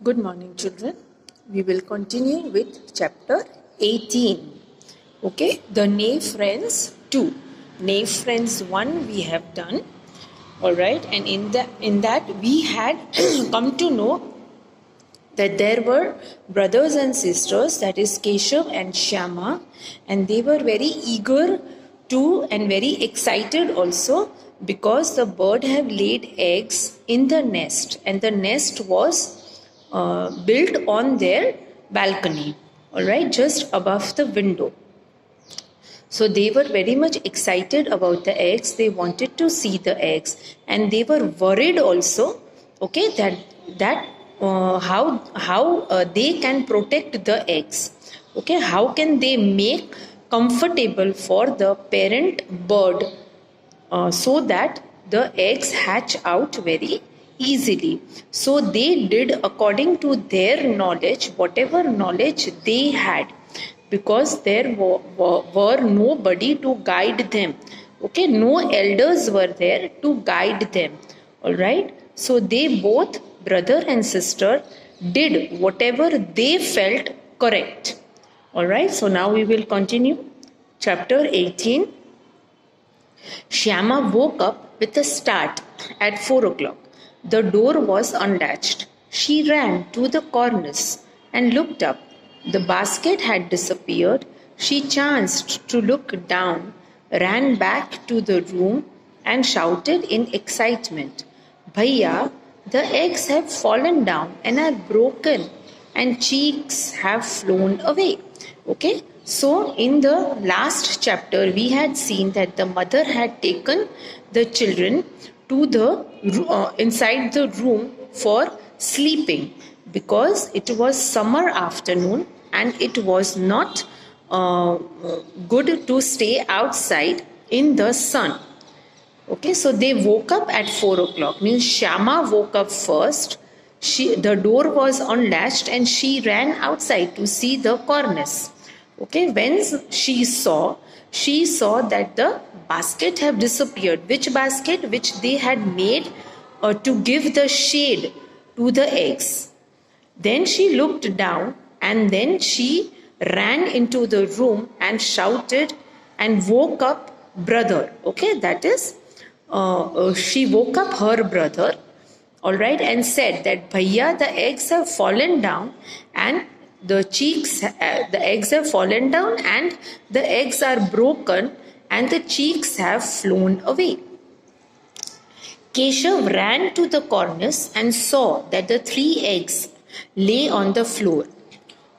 Good morning, children. We will continue with chapter 18. Okay, the Knave Friends 2. Knave Friends 1 we have done. Alright, and in that we had come to know that there were brothers and sisters, that is Keshav and Shyama, and they were very eager to and very excited also because the bird have laid eggs in the nest, and the nest was built on their balcony, all right, just above the window. So they were very much excited about the eggs. They wanted to see the eggs, and they were worried also, okay, that how they can protect the eggs. Okay, how can they make comfortable for the parent bird so that the eggs hatch out very easily. So they did according to their knowledge, whatever knowledge they had, because there were nobody to guide them. Okay, no elders were there to guide them. All right, so they both, brother and sister, did whatever they felt correct. All right, so now we will continue chapter 18. Shyama woke up with a start at 4 o'clock. The door was unlatched. She ran to the cornice and looked up. The basket had disappeared. She chanced to look down, ran back to the room, and shouted in excitement, "Bhaiya, the eggs have fallen down and are broken, and cheeks have flown away." Okay, so in the last chapter, we had seen that the mother had taken the children to the inside the room for sleeping because it was summer afternoon and it was not good to stay outside in the sun. Okay, so they woke up at 4 o'clock. Means Shyama woke up first. The door was unlatched and she ran outside to see the cornice. Okay, when she saw that the basket have disappeared. Which basket? Which they had made to give the shade to the eggs. Then she looked down and then she ran into the room and shouted and woke up brother. Okay, that is, she woke up her brother, all right, and said that, "Bhaiya, the eggs have fallen down and the eggs have fallen down and the eggs are broken and the cheeks have flown away." Keshav ran to the cornice and saw that the 3 eggs lay on the floor.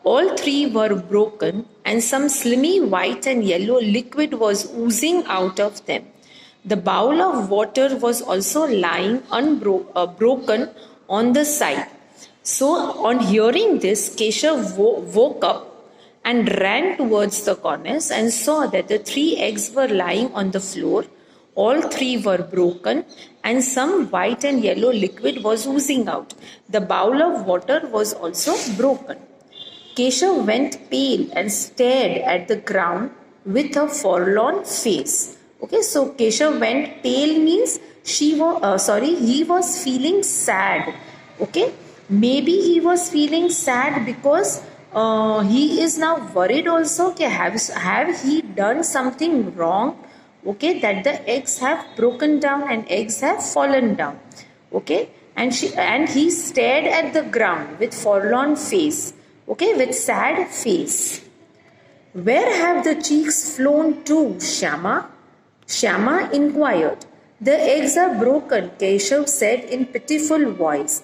All 3 were broken and some slimy white and yellow liquid was oozing out of them. The bowl of water was also lying broken on the side. So on hearing this, Keshav woke up and ran towards the cornice and saw that the 3 eggs were lying on the floor. All 3 were broken and some white and yellow liquid was oozing out. The bowl of water was also broken. Keshav went pale and stared at the ground with a forlorn face. Okay, so Keshav went pale means he was feeling sad. Okay, maybe he was feeling sad because he is now worried also. Okay, have he done something wrong? Okay, that the eggs have broken down and eggs have fallen down. Okay, and he stared at the ground with forlorn face. Okay, with sad face. "Where have the cheeks flown to, Shyama?" Shyama inquired. "The eggs are broken," Keshav said in pitiful voice.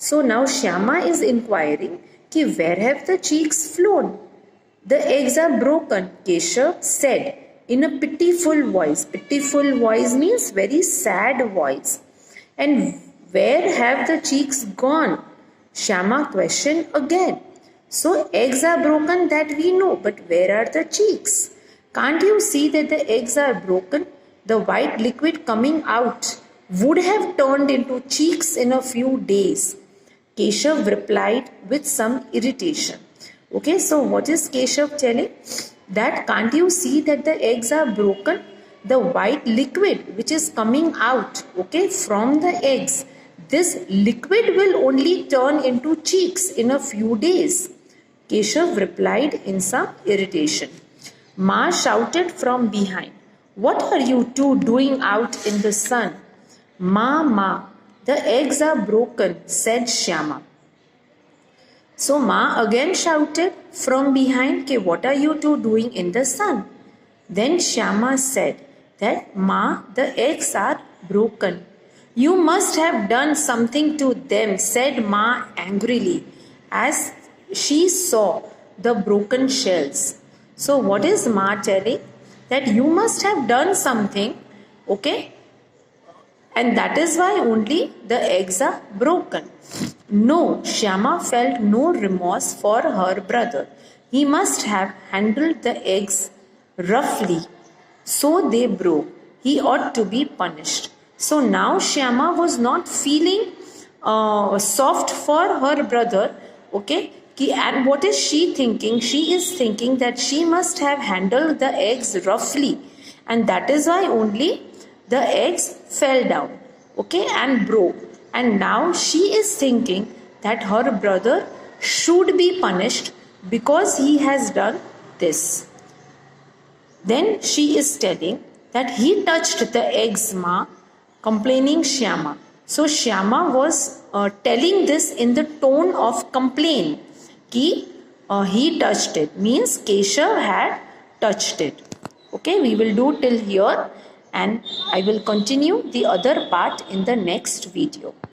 So now Shyama is inquiring, where have the cheeks flown? "The eggs are broken," Keshav said in a pitiful voice. Pitiful voice means very sad voice. "And where have the cheeks gone?" Shyama questioned again. So eggs are broken, that we know, but where are the cheeks? Can't you see that the eggs are broken? The white liquid coming out would have turned into cheeks in a few days. Keshav replied with some irritation. Okay, so what is Keshav telling? That can't you see that the eggs are broken? The white liquid which is coming out, okay, from the eggs, this liquid will only turn into cheeks in a few days. Keshav replied in some irritation. Ma shouted from behind, "What are you two doing out in the sun?" Ma, the eggs are broken, said Shyama. So Ma again shouted from behind, "Ke, what are you two doing in the sun?" Then Shyama said that, "Ma, the eggs are broken." "You must have done something to them," said Ma angrily as she saw the broken shells. So what is Ma telling? That you must have done something, okay? And that is why only the eggs are broken. No, Shyama felt no remorse for her brother. He must have handled the eggs roughly, so they broke. He ought to be punished. So now Shyama was not feeling soft for her brother, okay? And what is she thinking? She is thinking that she must have handled the eggs roughly, and that is why only the eggs fell down, okay, and broke. And now she is thinking that her brother should be punished because he has done this. Then she is telling that he touched the eggs, Ma, complaining Shyama. So Shyama was telling this in the tone of complaint. He touched it, means Keshav had touched it. Okay, we will do till here, and I will continue the other part in the next video.